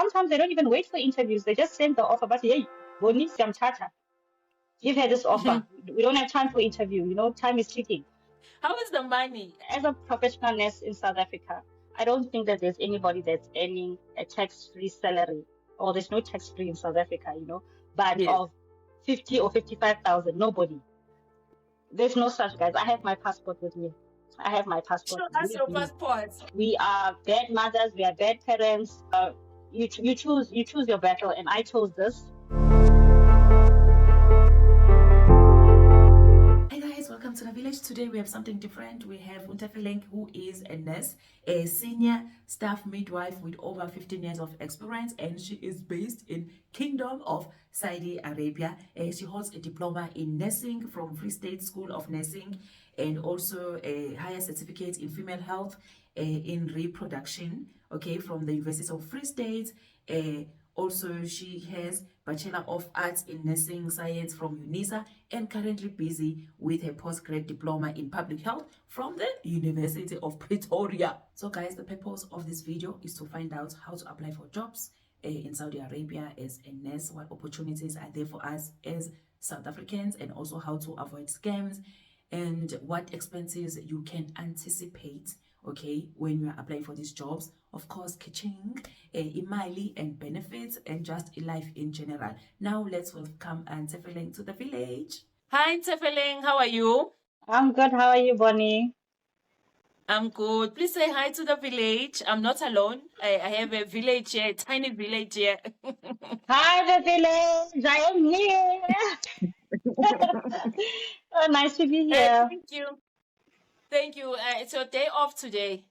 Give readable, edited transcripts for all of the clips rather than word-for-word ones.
sometimes they don't even wait for interviews. They just send the offer. But hey, Boni, Siamtata, you've had this offer. We don't have time for interview. You know, time is ticking. How is the money? As a professional nurse in South Africa, I don't think that there's anybody that's earning a tax-free salary, or there's no tax-free in South Africa, you know, but Yes. of 50 or 55,000, nobody. There's no such, guys. I have my passport with me. I have my passport Show us with your me. passport. We are bad mothers. We are bad parents. You choose your battle, and I chose this. Hey guys, welcome to the village. Today we have something different. We have Untefeleng, who is a nurse, a senior staff midwife with over 15 years of experience, and she is based in Kingdom of Saudi Arabia. She holds a diploma in nursing from Free State School of Nursing, and also a higher certificate in female health, in reproduction, okay, from the University of Free State. Also, she has Bachelor of Arts in Nursing Science from UNISA, and currently busy with her postgrad diploma in public health from the University of Pretoria. So guys, the purpose of this video is to find out how to apply for jobs in Saudi Arabia as a nurse, what opportunities are there for us as South Africans, and also how to avoid scams and what expenses you can anticipate, okay, when you are applying for these jobs. Of course, kitching, imali and benefits, and just life in general. Now let's welcome Ntefeleng to the village. Hi Ntefeleng, how are you? I'm good. How are you, Bonnie? I'm good. Please say hi to the village. I'm not alone. I have a village here, a tiny village here. Hi, the village. I am here. Oh, nice to be here. Thank you. Thank you. It's your day off today.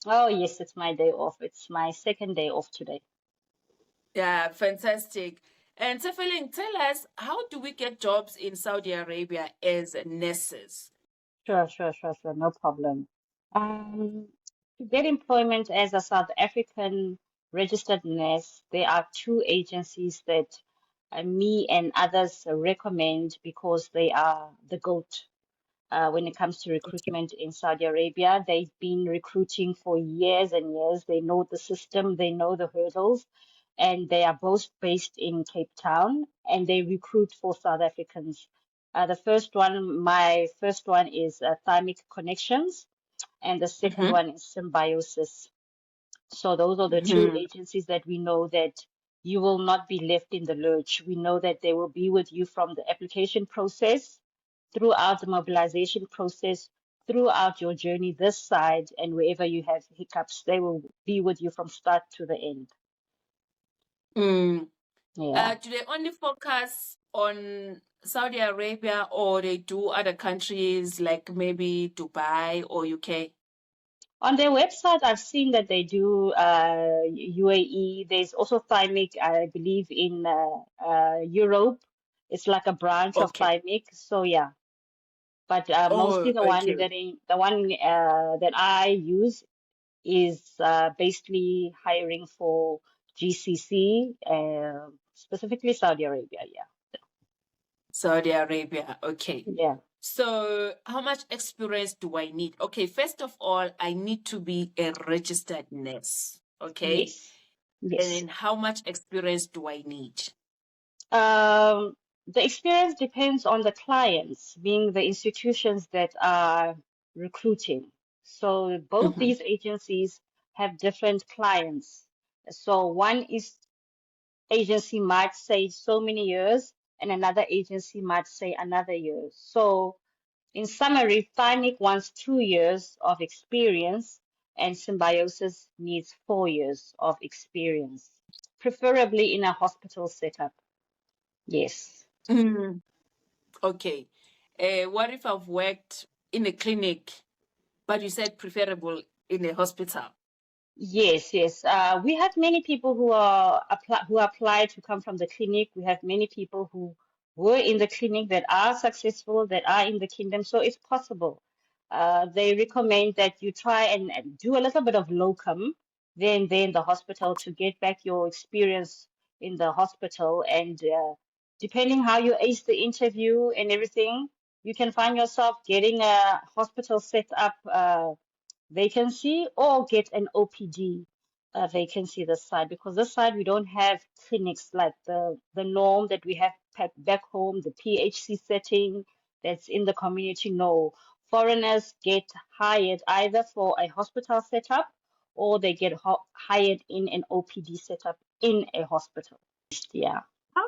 Oh, yes, it's my day off. It's my second day off today. Yeah, fantastic. And Tefeling, tell us, how do we get jobs in Saudi Arabia as nurses? Sure. No problem. To get employment as a South African registered nurse, there are two agencies that me and others recommend because they are the GOAT when it comes to recruitment in Saudi Arabia. They've been recruiting for years and years. They know the system, they know the hurdles, and they are both based in Cape Town, and they recruit for South Africans. My first one is Thymic Connections, and the second one is Symbiosis. So those are the two agencies that we know that you will not be left in the lurch. We know that they will be with you from the application process, throughout the mobilization process, throughout your journey this side, and wherever you have hiccups, they will be with you from start to the end. Yeah. Do they only focus on Saudi Arabia, or they do other countries like maybe Dubai or UK? On their website, I've seen that they do UAE. There's also Thymic, I believe, in Europe. It's like a branch of Thymic. So yeah, but mostly the one that I use is basically hiring for GCC, specifically Saudi Arabia. Yeah. Saudi Arabia, okay. Yeah. So how much experience do I need? Okay, first of all, I need to be a registered nurse, okay? Yes. And then how much experience do I need? The experience depends on the clients, being the institutions that are recruiting. So both these agencies have different clients. So one agency might say so many years, and another agency might say another year. So in summary, Thymic wants 2 years of experience, and Symbiosis needs 4 years of experience, preferably in a hospital setup. Yes. Okay. What if I've worked in a clinic, but you said preferable in a hospital? Yes. We have many people who apply to come from the clinic. We have many people who were in the clinic that are successful, that are in the kingdom. So it's possible. They recommend that you try and do a little bit of locum, then the hospital, to get back your experience in the hospital. And depending how you ace the interview and everything, you can find yourself getting a hospital set up vacancy, or get an OPD. vacancy this side, because this side we don't have clinics like the norm that we have back home, the PHC setting that's in the community. No, foreigners get hired either for a hospital setup or they get hired in an OPD setup in a hospital. Yeah. How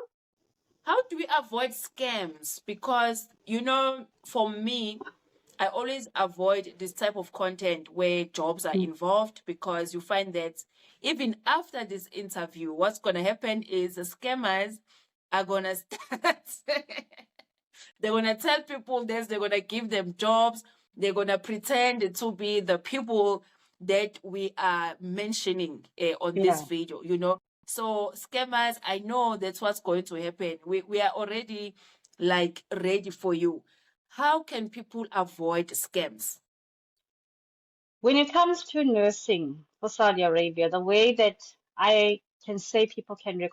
how do we avoid scams? Because for me, I always avoid this type of content where jobs are Mm. involved, because you find that even after this interview, what's gonna happen is the scammers are gonna start they're gonna tell people this, they're gonna give them jobs, they're gonna pretend to be the people that we are mentioning on this Yeah. video. So scammers, I know that's what's going to happen. We are already like ready for you. How can people avoid scams? When it comes to nursing for Saudi Arabia, the way that I can say people can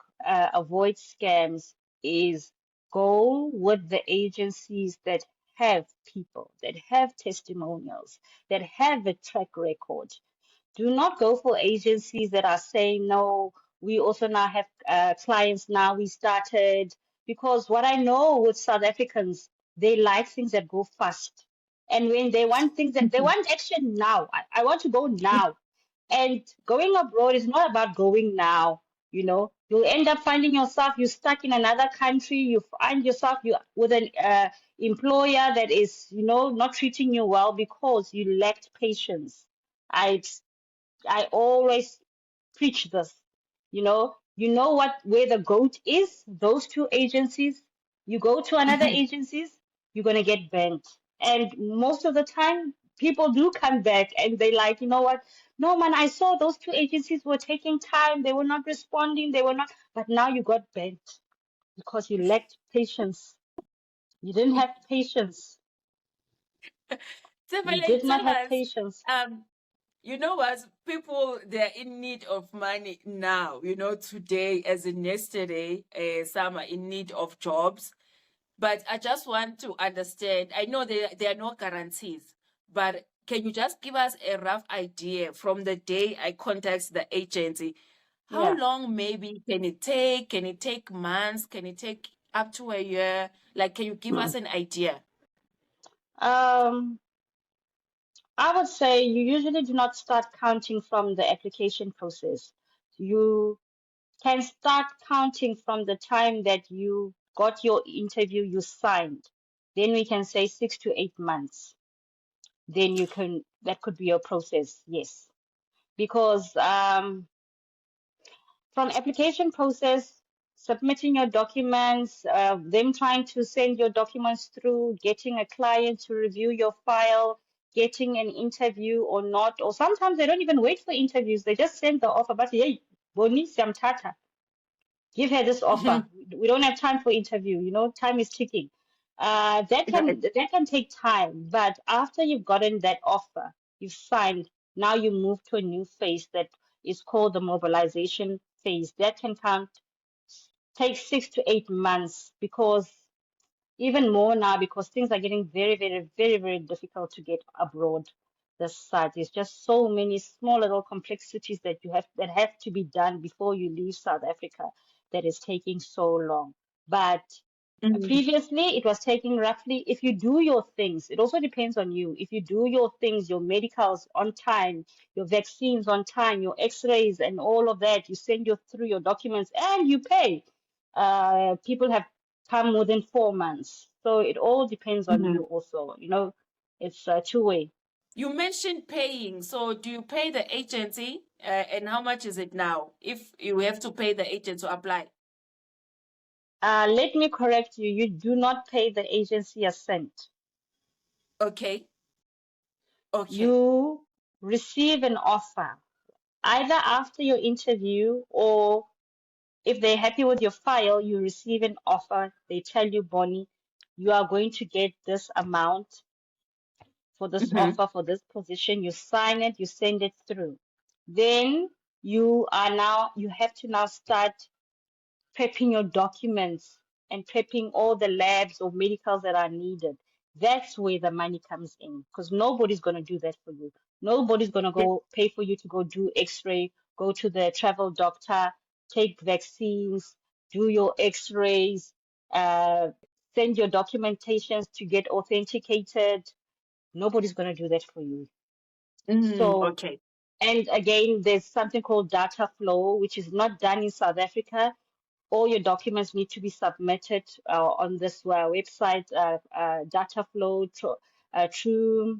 avoid scams is go with the agencies that have people, that have testimonials, that have a track record. Do not go for agencies that are saying, no, we also now have clients now, we started. Because what I know with South Africans, they like things that go fast. And when they want things that they want action now, I want to go now. And going abroad is not about going now. You'll end up finding yourself, you're stuck in another country, you find yourself you with an employer that is, not treating you well because you lacked patience. I I always preach this. What where the goat is, those two agencies. You go to another agencies, you're gonna get bent. And most of the time, people do come back and they like, you know what? No man, I saw those two agencies were taking time, they were not responding, they were not, but now you got bent because you lacked patience. You didn't have patience. You Definitely did not tell have us. patience. You know what? People, they're in need of money now. Today, as in yesterday, some are in need of jobs. But I just want to understand. I know there are no guarantees, but can you just give us a rough idea from the day I contact the agency? How Yeah. long maybe can it take? Can it take months? Can it take up to a year? Like, can you give us an idea? Um, I would say you usually do not start counting from the application process. You can start counting from the time that you got your interview, you signed. Then we can say 6 to 8 months. Then that could be your process, yes. Because from application process, submitting your documents, them trying to send your documents through, getting a client to review your file, getting an interview or not, or sometimes they don't even wait for interviews. They just send the offer, but hey, Boni Tata, give her this offer. We don't have time for interview. Time is ticking. That can take time, but after you've gotten that offer, you've signed. Now you move to a new phase that is called the mobilization phase. That can take 6 to 8 months, because even more now, because things are getting very, very, very, very difficult to get abroad this side. There's just so many small little complexities that have to be done before you leave South Africa that is taking so long. But Mhm. previously, it was taking roughly, if you do your things, it also depends on you. If you do your things, your medicals on time, your vaccines on time, your x-rays and all of that, you send through your documents and you pay. People have come within 4 months. So it all depends on you Mhm. also. It's a two-way. You mentioned paying. So do you pay the agency? And how much is it now if you have to pay the agent to apply? Let me correct you. You do not pay the agency a cent. Okay. Okay. You receive an offer either after your interview, or if they're happy with your file, you receive an offer. They tell you, Bonnie, you are going to get this amount for this Mhm. offer for this position. You sign it, you send it through. Then you have to now start prepping your documents and prepping all the labs or medicals that are needed. That's where the money comes in, because nobody's going to do that for you. Nobody's going to Yeah. go pay for you to go do x-ray, go to the travel doctor, take vaccines, do your x-rays, send your documentations to get authenticated. Nobody's going to do that for you. So, Okay. and again, there's something called data flow, which is not done in South Africa. All your documents need to be submitted on this website, data flow, True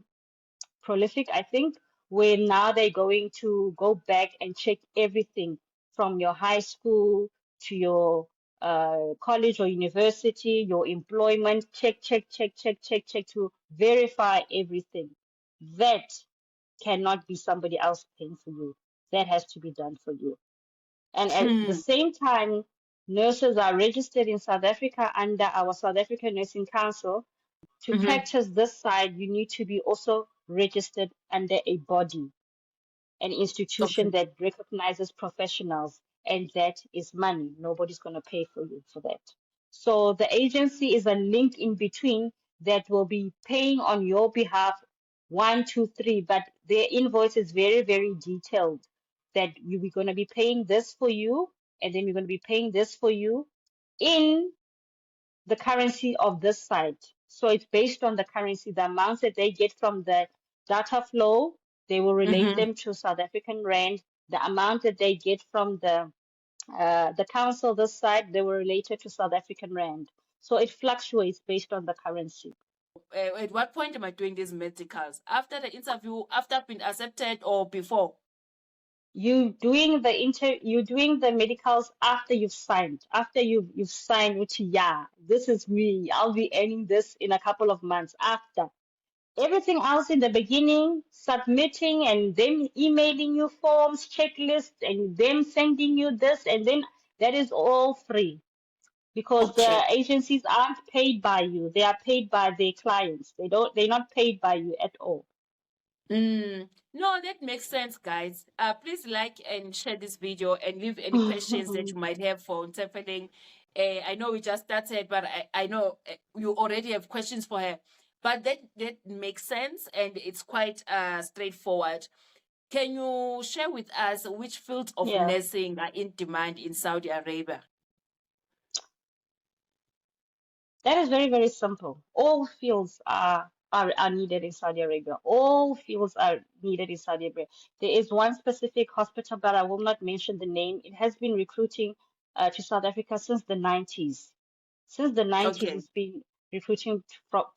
Prolific, I think, where now they're going to go back and check everything from your high school to your college or university, your employment, check to verify everything. That cannot be somebody else paying for you. That has to be done for you. And at the Mm. same time, nurses are registered in South Africa under our South African Nursing Council. To Mm-hmm. practice this side, you need to be also registered under a body, an institution Okay. that recognizes professionals, and that is money. Nobody's going to pay for you for that. So the agency is a link in between that will be paying on your behalf one, two, three, but their invoice is very, very detailed that we're going to be paying this for you, and then we're going to be paying this for you in the currency of this site. So it's based on the currency, the amounts that they get from the data flow, they will relate Mm-hmm. them to South African rand. The amount that they get from the council this side, they will relate it to South African rand. So it fluctuates based on the currency. At what point am I doing these medicals? After the interview, after I've been accepted, or before? You doing the medicals after you've signed. After you've signed, which yeah, this is me. I'll be earning this in a couple of months after. Everything else in the beginning, submitting and them emailing you forms, checklists, and them sending you this, and then that is all free because the Okay. agencies aren't paid by you. They are paid by their clients. They're not paid by you at all. No, that makes sense, guys. Please like and share this video and leave any questions that you might have for Ntefeling. I know we just started, but I know you already have questions for her. But that makes sense and it's quite straightforward. Can you share with us which fields of Yeah. nursing are in demand in Saudi Arabia? That is very, very simple. All fields are needed in Saudi Arabia. All fields are needed in Saudi Arabia. There is one specific hospital, but I will not mention the name. It has been recruiting to South Africa since the 90s. Since the 90s, Okay. it's been recruiting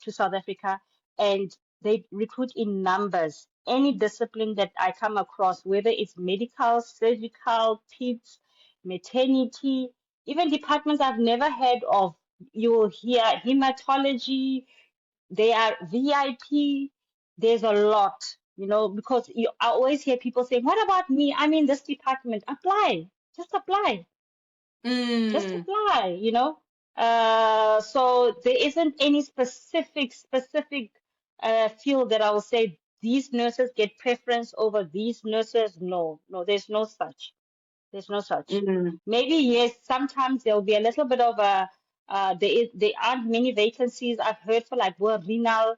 to South Africa, and they recruit in numbers. Any discipline that I come across, whether it's medical, surgical, peds, maternity, even departments I've never heard of, you will hear hematology, they are VIP. There's a lot, because I always hear people saying, "What about me? I'm in this department." Apply, just apply, just Mm, apply. So there isn't any specific field that I will say these nurses get preference over these nurses. No, no, there's no such. There's no such. mm, Maybe yes, sometimes there'll be a little bit of a there aren't many vacancies. I've heard for like renal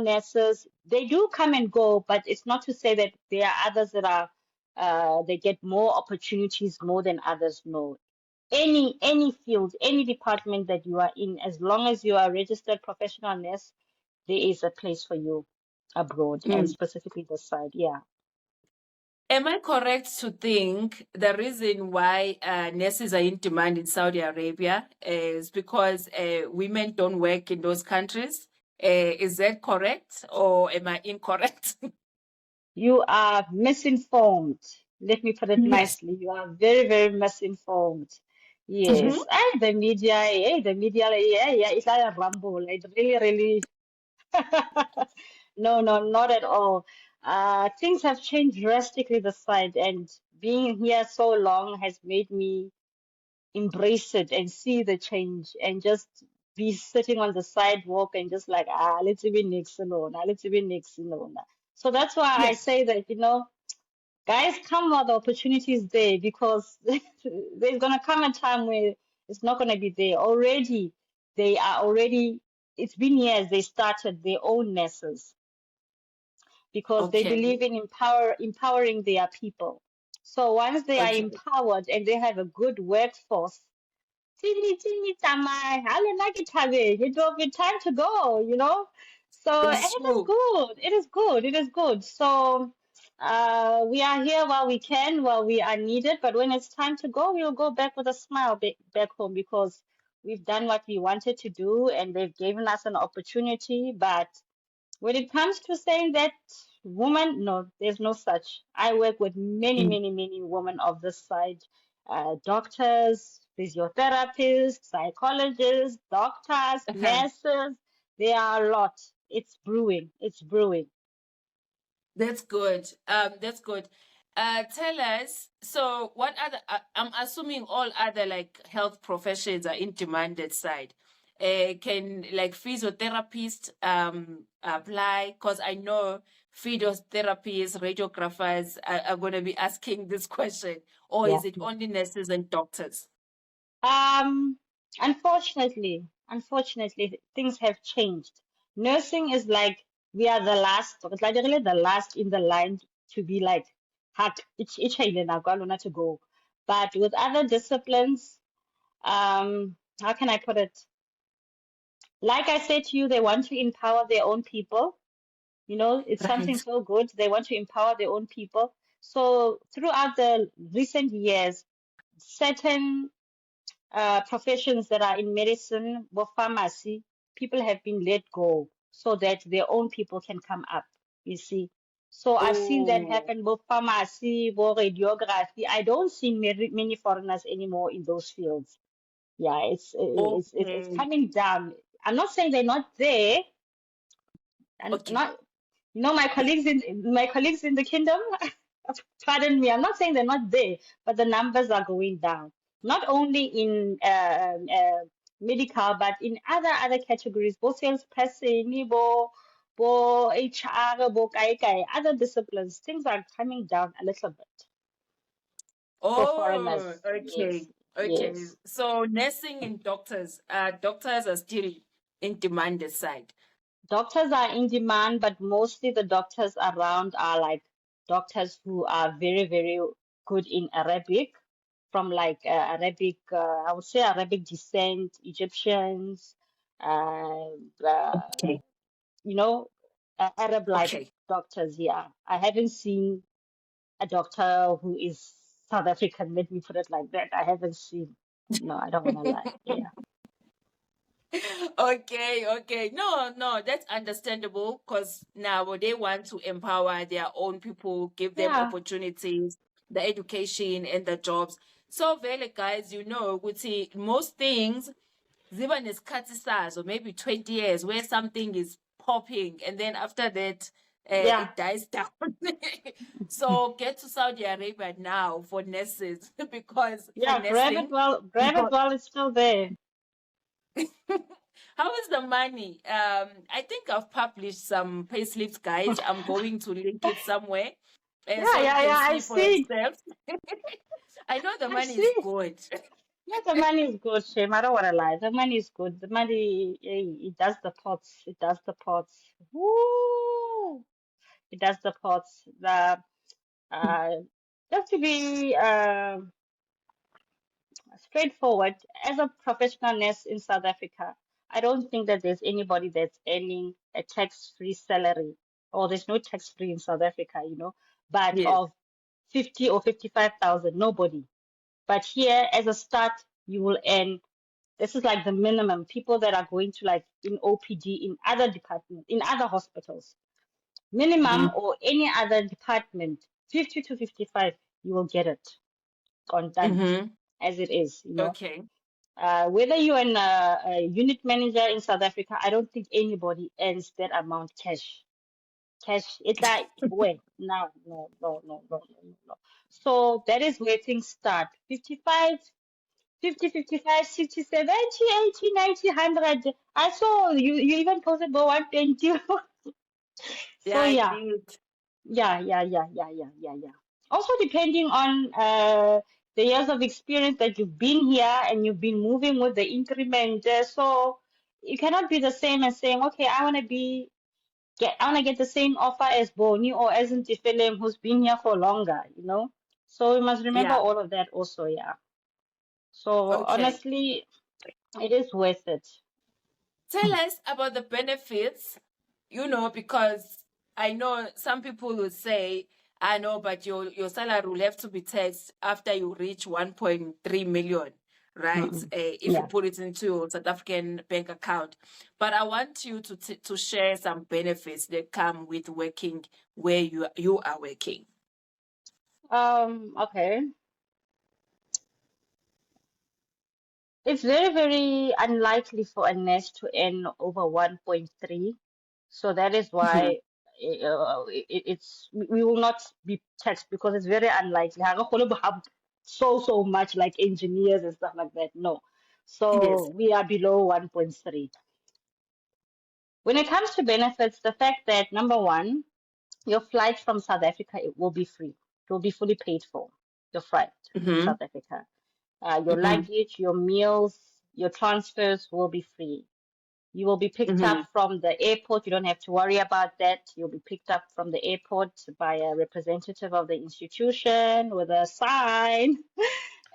nurses. They do come and go, but it's not to say that there are others that are they get more opportunities more than others. No. Any field, any department that you are in, as long as you are a registered professional nurse, there is a place for you abroad and mm. specifically this side. Yeah. Am I correct to think the reason why nurses are in demand in Saudi Arabia is because women don't work in those countries? Is that correct or am I incorrect? You are misinformed. Let me put it Yes. nicely. You are very, very misinformed. Mhm. Yes. The media, yeah, yeah, it's like a rumble. It really, really, no, no, not at all. Things have changed drastically this side, and being here so long has made me embrace it and see the change and just be sitting on the sidewalk and just like, let's even next alone, let's even next alone. So that's why I Yes. say that, guys, come while the opportunity is there because there's gonna come a time where it's not gonna be there. Already, they are already. It's been years they started their own messes because they Okay. believe in empowering their people. So once they are Okay. empowered and they have a good workforce, teeny tsamaya, ha lena ke thabeng, it will be time to go, you know. So and It's it is true. good. It is good. It is good. So we are here while we can, while we are needed. But when it's time to go, we'll go back with a smile back home because we've done what we wanted to do and they've given us an opportunity. But when it comes to saying that woman, no, there's no such. I work with many women of this side, doctors, physiotherapists, psychologists, doctors, Uh-huh. nurses. There are a lot. It's brewing. It's brewing. That's good. That's good. Tell us, so what other, I'm assuming all other like health professions are in demanded side. Can like physiotherapists apply? Because I know physiotherapists, radiographers are going to be asking this question, or Yeah. is it Yeah. only nurses and doctors? Um, unfortunately, things have changed. Nursing is like we are the last, it's like really the last in the line to be like, hack, it's to go. But with other disciplines, how can I put it? Like I said to you, they want to empower their own people. You know, it's something Right. so good. They want to empower their own people. So throughout the recent years, certain professions that are in medicine or pharmacy, people have been let go so that their own people can come up, you see. So I've seen that Oh, happen both pharmacy, both radiography. I don't see many foreigners anymore in those fields. Yeah, it's okay. coming down. I'm not saying they're not there, and Okay. not my colleagues in the kingdom. Pardon me, I'm not saying they're not there, but the numbers are going down. Not only in medical, but in other categories, both salesperson, bo HR, bo other disciplines. Things are coming down a little bit for Oh, foreigners. okay. Yes, Okay. yes. So nursing and doctors are still in demand side. Doctors are in demand, but mostly the doctors around are like doctors who are very good in Arabic, from like Arabic, I would say Arabic descent, Egyptians, uh, uh, Okay. you know, Arab-like Okay. doctors. Yeah, I haven't seen a doctor who is South African. Let me put it like that. I haven't seen. No, I don't want to lie. Yeah, Okay, okay. No, no, that's understandable because now they want to empower their own people, give them yeah, opportunities, the education and the jobs. So, Vele, guys, ukuthi most things ziba nesikhathi sazo, maybe 20 years, where something is popping, and then after that, yeah, it dies down. So get to Saudi Arabia now for nurses, because for yeah. nursing, Grab it while it's still there. how is the money? I think I've published some payslips, guys. I'm going to link it somewhere, Yeah, so you yeah, can yeah. see I for see. yourself. I know the I money is see. good. Yeah, the money is good, Shem. I don't want to lie. The money is good. The money, it does the pots. It does the pots. Woo! It does the pots. Uh, just to be straightforward, as a professional nurse in South Africa, I don't think that there's anybody that's earning a tax-free salary, or there's no tax-free in South Africa, but Yes. of 50 or 55,000, nobody. But here, as a start, you will earn. This is like the minimum. People that are going to like in OPD, in other departments, in other hospitals, minimum Mm-hmm. or any other department, 50 to 55, you will get it contant Mm-hmm. as it is. Okay. Whether you're a unit manager in South Africa, I don't think anybody earns that amount cash. Cash, it's like, wait, no. So that is where things start. 55, 50, 55, 60, 70, 80, 90, 100. I saw you even posted about 120. Yeah, So I yeah, did. yeah. Also depending on the years of experience that you've been here and you've been moving with the increment. So you cannot be the same as saying, okay, I want to get the same offer as Boni or as Ntifelem who's been here for longer. So we must remember Yeah. all of that also, yeah. So Okay. honestly, it is worth it. Tell us about the benefits, because I know some people will say, I know, but your salary will have to be taxed after you reach 1.3 million, right? Mm-mm. If you Yeah. put it into your South African bank account. But I want you to share some benefits that come with working where you are working. Okay. It's very, very unlikely for a nurse to earn over 1.3. So that is Mhm. why we will not be taxed because it's very unlikely. How can we have so much like engineers and stuff like that? No. So Yes. we are below 1.3. When it comes to benefits, the fact that number one, your flight from South Africa it will be free. It will be fully paid for. Your flight to Mm-hmm. South Africa. Your Mm-hmm. luggage, your meals, your transfers will be free. You will be picked Mm-hmm. up from the airport. You don't have to worry about that. You'll be picked up from the airport by a representative of the institution with a sign,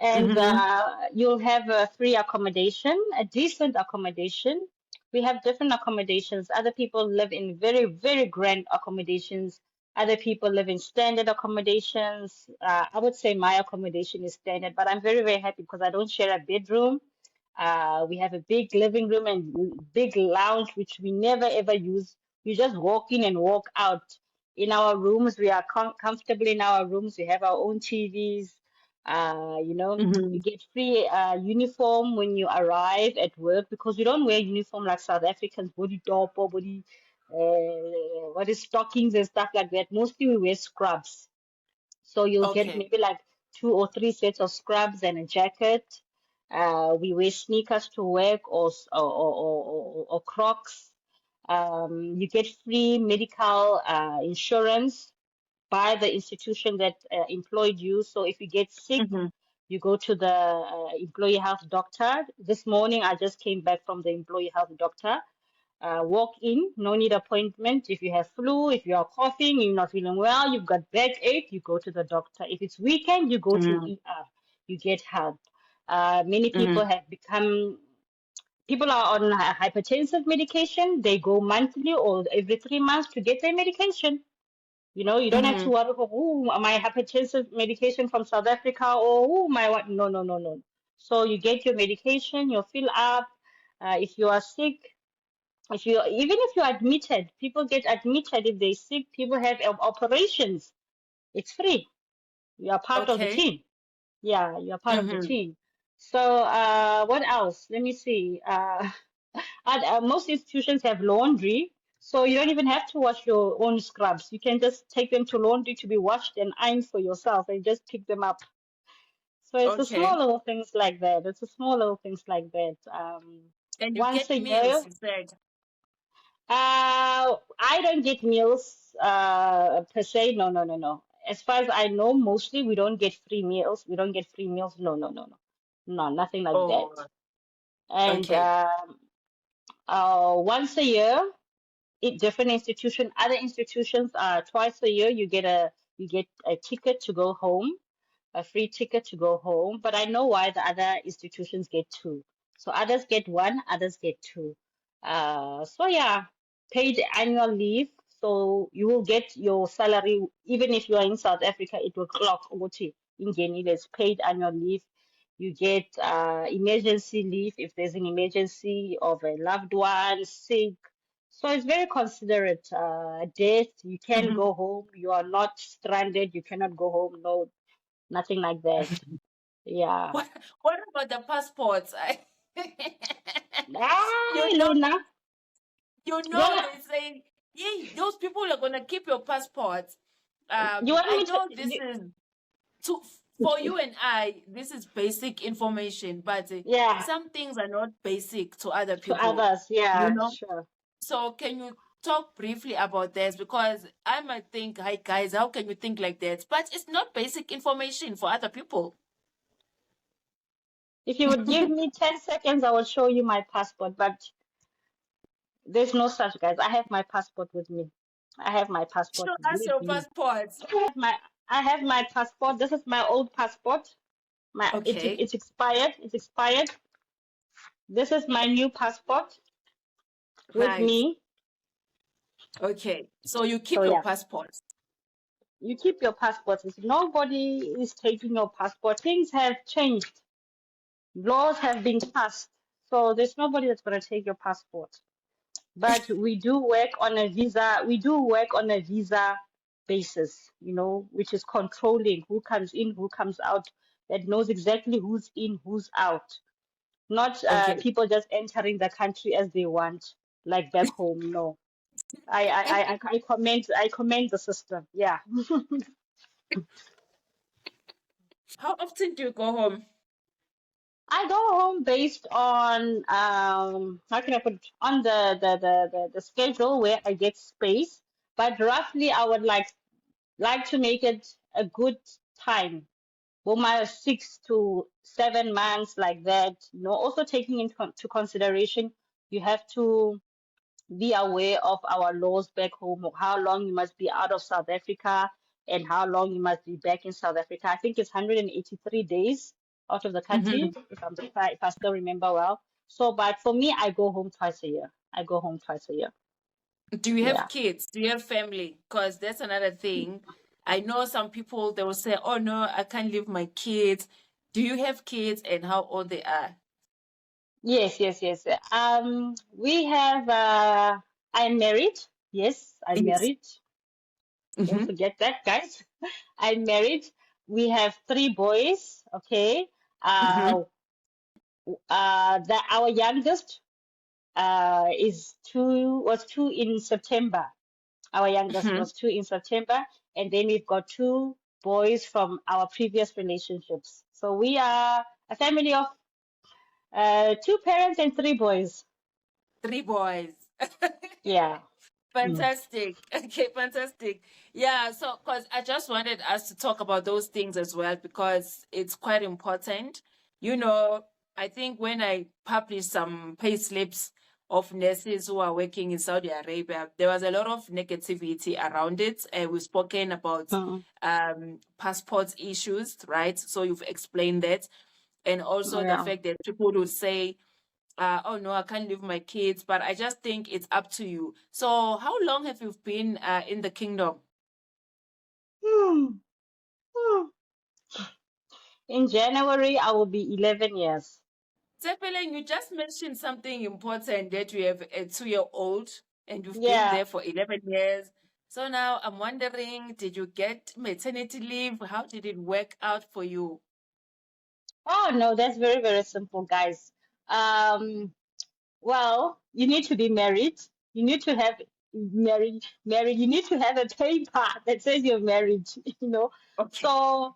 and Mm-hmm. you'll have a free accommodation, a decent accommodation. We have different accommodations. Other people live in very, very grand accommodations. Other people live in standard accommodations. I would say my accommodation is standard, but I'm very, very happy because I don't share a bedroom. We have a big living room and big lounge, which we never ever use. You just walk in and walk out. In our rooms, we are comfortable in our rooms. We have our own TVs. Mm-hmm. You get free uniform when you arrive at work because we don't wear uniform like South Africans, body top or body, what is stockings and stuff like that. Mostly we wear scrubs. So you'll get Okay. maybe like 2 or 3 sets of scrubs and a jacket. We wear sneakers to work or Crocs. You get free medical insurance by the institution that employed you. So if you get sick, Mm-hmm. you go to the employee health doctor. This morning, I just came back from the employee health doctor. Walk in, no need appointment. If you have flu, if you are coughing, you're not feeling well, you've got backache, you go to the doctor. If it's weekend, you go to Mm-hmm. ER, you get help. Many people Mm-hmm. have become, people are on hypertensive medication. They go monthly or every 3 months to get their medication. You don't have to Mm-hmm. worry, oh, my hypertensive medication from South Africa or oh, my what. No, no, no, no. So you get your medication, you fill up. If you are sick, if you even if you're admitted, people get admitted if they're sick. People have operations. It's free. You are part of the Okay. team. Yeah, you are part of the Mm-hmm. team. So what else? Let me see. Most institutions have laundry, so you don't even have to wash your own scrubs. You can just take them to laundry to be washed and ironed for yourself, and just pick them up. So it's a small Okay. little things like that. It's a small little things like that. And you Once get a meals, year, you said. I don't get meals per se. No, no, no, no. As far as I know, mostly we don't get free meals. We don't get free meals. No, no, no, no. No, nothing like Oh, that. And okay. once a year, different institution, other institutions, twice a year, you get a ticket to go home, a free ticket to go home. But I know why the other institutions get two. So others get one, others get two. So yeah, paid annual leave. So you will get your salary, even if you are in South Africa, it will clock ukuthi ingenile. It's paid annual leave. You get emergency leave if there's an emergency of a loved one, sick. So it's very considerate. Death, you can Mm-hmm. go home. You are not stranded. You cannot go home. No, nothing like that. Yeah. What what about the passports? Ah, you know, Luna. You wanna they say, yeah, those people are gonna keep your passports. you want I me to know this is to for you and I, this is basic information, but yeah, some things are not basic to other to people, others, you yeah, know. sure. So can you talk briefly about this? Because I might think, hi guys, how can you think like that? But it's not basic information for other people. If you would give me 10 seconds, I will show you my passport, but there's no such guys. I have my passport with me. I have my passport Show us with your me. passports. I have my I have my passport. This is my old passport. Okay. It's expired. It's expired. This is my new passport with Right. me. Okay. So you So keep your yeah, passport. you keep your passports. If nobody is taking your passport, things have changed. Laws have been passed. So there's nobody that's going to take your passport. But we do work on a visa. We do work on a visa basis, which is controlling who comes in, who comes out, that knows exactly who's in, who's out. Not Okay. people just entering the country as they want, like back home. No, I commend the system. Yeah. How often do you go home? I go home based on how can I put it, on the schedule where I get space, but roughly I would like to make it a good time. Well, my 6 to 7 months like that. Also taking into consideration, you have to be aware of our laws back home, of how long you must be out of South Africa and how long you must be back in South Africa. I think it's 183 days out of the country, Hmm. if I still remember well. So, but for me, I go home twice a year. I go home twice a year. Do you have Yeah. kids? Do you have family? Because that's another thing. I know some people, they will say, oh no, I can't leave my kids. Do you have kids and how old they are? Yes, yes, yes. We have. I'm married. Yes, I'm Yes. married. Don't Mm-hmm. forget that, guys. I'm married. We have 3 boys. Okay. Mm-hmm. Uh, our youngest is two was 2 in September. Our youngest Mm-hmm. was 2 in September, and then we've got 2 boys from our previous relationships. So we are a family of 2 parents and 3 boys. 3 boys. Yeah. Mm. Fantastic. Okay, fantastic. Yeah, so because I just wanted us to talk about those things as well because it's quite important. You know, I think when I published some pay slips of nurses who are working in Saudi Arabia, there was a lot of negativity around it. We've spoken about Mm. passport issues, right? So you've explained that. And also the Yeah. fact that people would say, oh no, I can't leave my kids, but I just think it's up to you. So, how long have you been in the kingdom? Hmm. Hmm. In January, I will be 11 years. Zeppelin, you just mentioned something important that you have a 2 year old and you've been Yeah. there for 11 years. So now I'm wondering, did you get maternity leave? How did it work out for you? Oh, no, that's very, very simple, guys. Um, Well, you need to be married. You need to have married. You need to have a paper that says you're married, you know. Okay. So,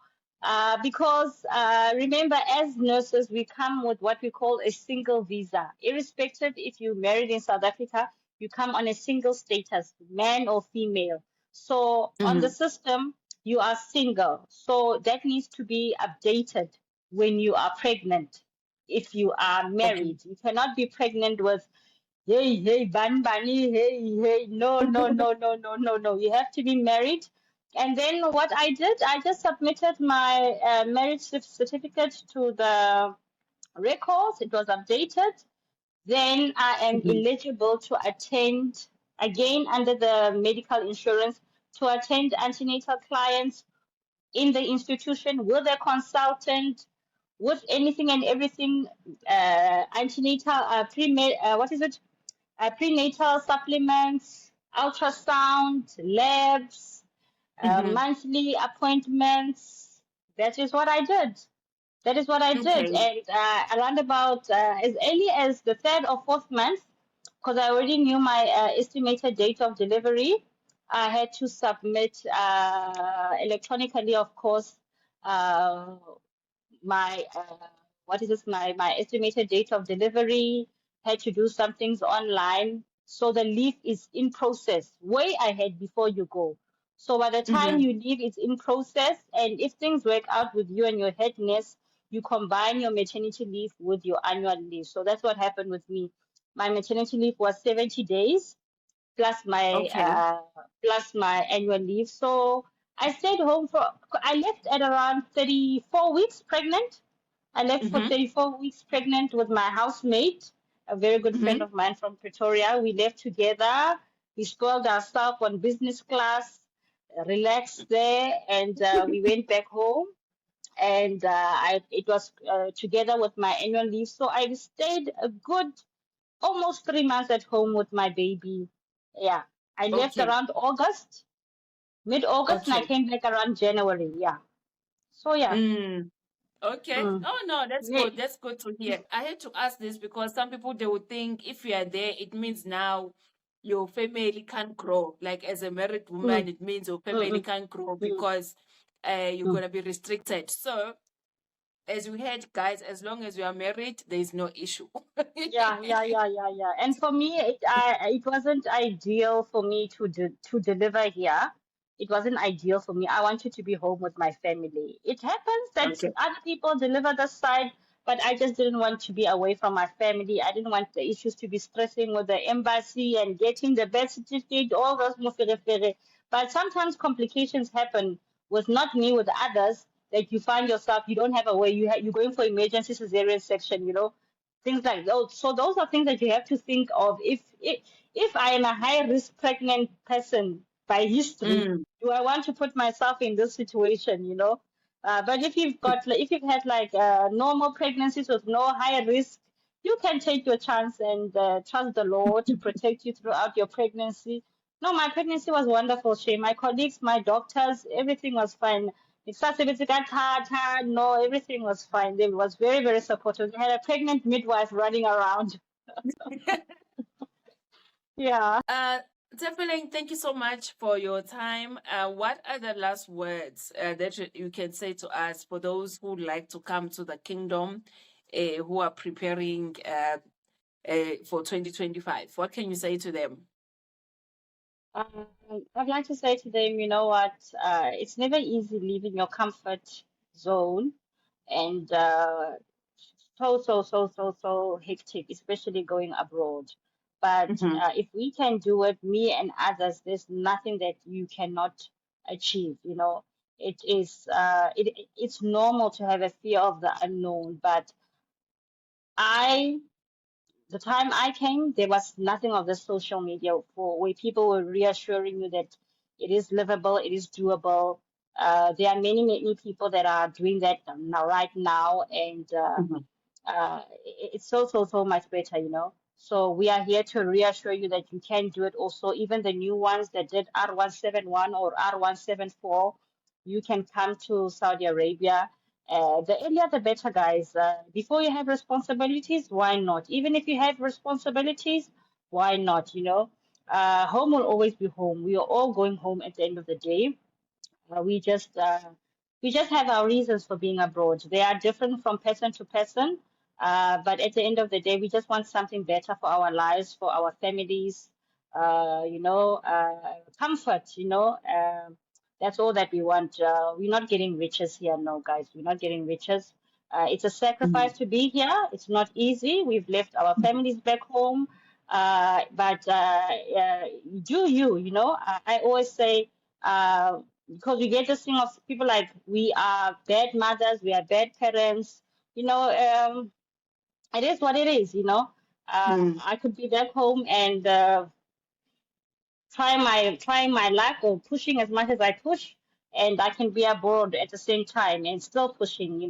because remember, as nurses, we come with what we call a single visa. Irrespective if you're married in South Africa, you come on a single status, man or female. So, on the Hmm. system, you are single. So, that needs to be updated when you are pregnant. If you are Okay. married, you cannot be pregnant with hey, hey, bunny, hey, hey. No, no, no, no, no, no, no. You have to be married. And then what I did, I just submitted my marriage certificate to the records. It was updated. Then I am Mhm. eligible to attend again under the medical insurance to attend antenatal clients in the institution with a consultant, with anything and everything, antenatal, what is it? Prenatal supplements, ultrasound, labs, Mhm. monthly appointments. That is what I did. That is what I did. Okay. And around about as early as the 3rd or 4th month, because I already knew my estimated date of delivery, I had to submit electronically, of course, uh, my what is this my estimated date of delivery, had to do some things online, so the leave is in process way ahead before you go. So by the time Mhm. you leave, it's in process, and if things work out with you and your head nurse, you combine your maternity leave with your annual leave. So that's what happened with me. My maternity leave was 70 days plus my Okay. annual leave. So I stayed home for, I left at around 34 weeks pregnant. I left for Mm-hmm. 34 weeks pregnant with my housemate, a very good friend Mm-hmm. of mine from Pretoria. We left together. We spoiled ourselves on business class, relaxed there, and we went back home. And it was together with my annual leave. So I stayed a good almost 3 months at home with my baby. Yeah. I left Okay. around August, mid-August, and I Okay. came back around January. Yeah. So yeah. Mm. Okay. Mm. Oh no, that's Yeah. good. That's good to hear. I had to ask this because some people they would think if you are there, it means now your family can't grow. Like as a married Mm, woman, it means your mm, family mm, can't grow mm, because you're mm. gonna be restricted. So as we had guys, as long as you are married, there is no issue. Yeah, yeah, yeah, yeah, yeah. And for me, it wasn't ideal for me to deliver here. It wasn't ideal for me. I wanted to be home with my family. It happens that Okay. other people deliver the side, but I just didn't want to be away from my family. I didn't want the issues to be stressing with the embassy and getting the birth certificate, all those mufere. But sometimes complications happen with not me, with others, that you find yourself, you don't have a way, you're going for emergency cesarean section, things like those. So those are things that you have to think of. If I am a high risk pregnant person by history, Mm. do I want to put myself in this situation? But if you've had like normal pregnancies with no high risk, you can take your chance and trust the Lord to protect you throughout your pregnancy. No, my pregnancy was wonderful, Shay. My colleagues, my doctors, everything was fine. No, everything was fine. They was very, very supportive. They had a pregnant midwife running around. Yeah. Uh, Tefileng, thank you so much for your time. What are the last words that you can say to us for those who like to come to the kingdom, who are preparing for 2025? What can you say to them? Um, I'd like to say to them, you know what? It's never easy leaving your comfort zone, and so hectic, especially going abroad. But Mm-hmm. if we can do it, me and others, there's nothing that you cannot achieve. It's normal to have a fear of the unknown, but I the time I came, there was nothing of the social media for where people were reassuring you that it is livable, it is doable. There are many, many people that are doing that now, right now, and Mm-hmm. it's so much better. So we are here to reassure you that you can do it also. Even the new ones that did R171 or R174, you can come to Saudi Arabia. The earlier the better, guys. Before you have responsibilities, why not? Even if you have responsibilities, why not? Home will always be home. We are all going home at the end of the day. Uh, we just uh, we just have our reasons for being abroad. They are different from person to person, but at the end of the day, we just want something better for our lives, for our families. Comfort. That's all that we want. We're not getting riches here, no, guys. We're not getting riches. It's a sacrifice to be here. It's not easy. We've left our families back home, but do you? I always say. Because we get this thing of people like we are bad mothers, we are bad parents. It is what it is. Mm-hmm. I could be back home and trying my luck or pushing as much as I push, and I can be abroad at the same time and still pushing.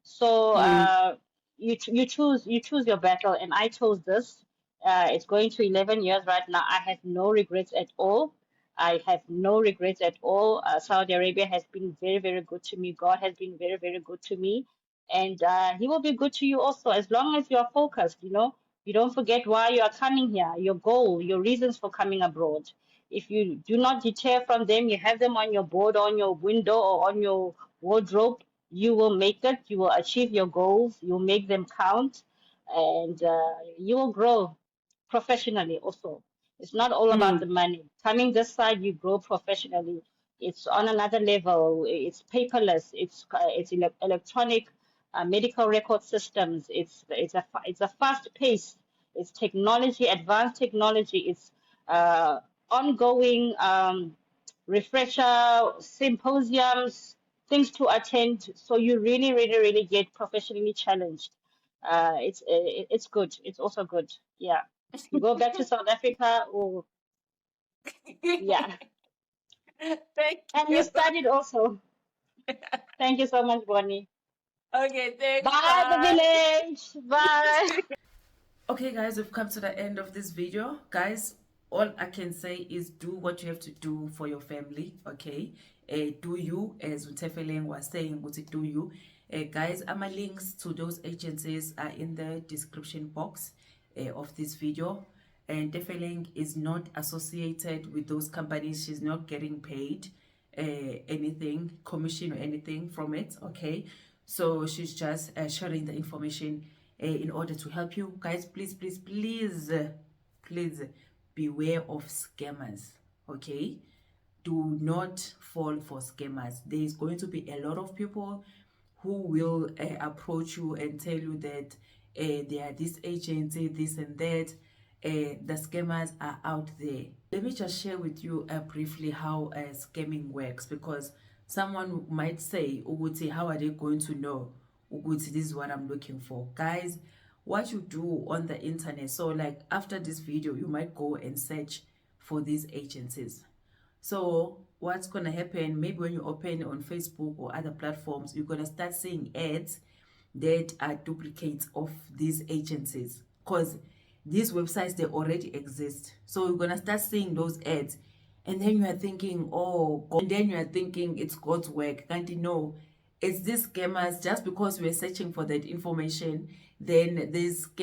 So you choose your battle, and I chose this. It's going to 11 years right now. I have no regrets at all. I have no regrets at all. Saudi Arabia has been very, very good to me. God has been very, very good to me, and He will be good to you also as long as you are focused. You don't forget why you are coming here, your goal, your reasons for coming abroad. If you do not deter from them, you have them on your board, on your window, or on your wardrobe, you will make it. You will achieve your goals. You'll make them count, and you will grow professionally also. It's not all about the money. Coming this side, you grow professionally. It's on another level. It's paperless. It's electronic medical record systems. It's a fast pace. It's technology, advanced technology. It's ongoing. refresher, symposiums, things to attend. So you really, really, really get professionally challenged. It's good. It's also good. Yeah. You go back to South Africa, or yeah, Thank and you you. studied also. Thank you so much, Bonnie. Okay, thanks. Bye, the Bye. village. Bye. Okay, guys, we've come to the end of this video. Guys, all I can say is do what you have to do for your family, okay? Do you, as Utefeleng was saying, what do you. Guys, my links to those agencies are in the description box of this video. And Tefeleng is not associated with those companies. She's not getting paid anything, commission or anything from it, okay? So she's just sharing the information in order to help you. Guys, please, please, please, please beware of scammers, okay? Do not fall for scammers. There is going to be a lot of people who will approach you and tell you that they are this agency, this and that. The scammers are out there. Let me just share with you briefly how scamming works, because someone might say, Uguti, how are they going to know Uguti, this is what I'm looking for? Guys, what you do on the internet, so like after this video, you might go and search for these agencies. So what's gonna happen, maybe when you open on Facebook or other platforms, you're gonna start seeing ads that are duplicates of these agencies, because these websites, they already exist. So you're gonna start seeing those ads, and then you are thinking, oh God, and then you are thinking it's God's work. Can't you know it's these scammers? Just because we're searching for that information, then these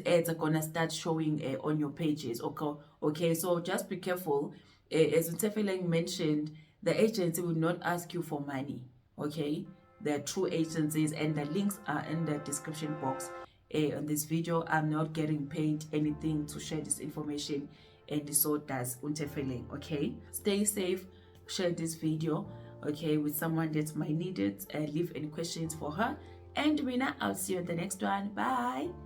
ads are gonna start showing on your pages. Okay, so just be careful. As Utefeleng mentioned, the agency will not ask you for money, okay? They're true agencies, and the links are in the description box on this video. I'm not getting paid anything to share this information, and so does Utefeleng, okay? Stay safe, share this video, okay, with someone that might need it. Leave any questions for her, and Mina, I'll see you in the next one. Bye.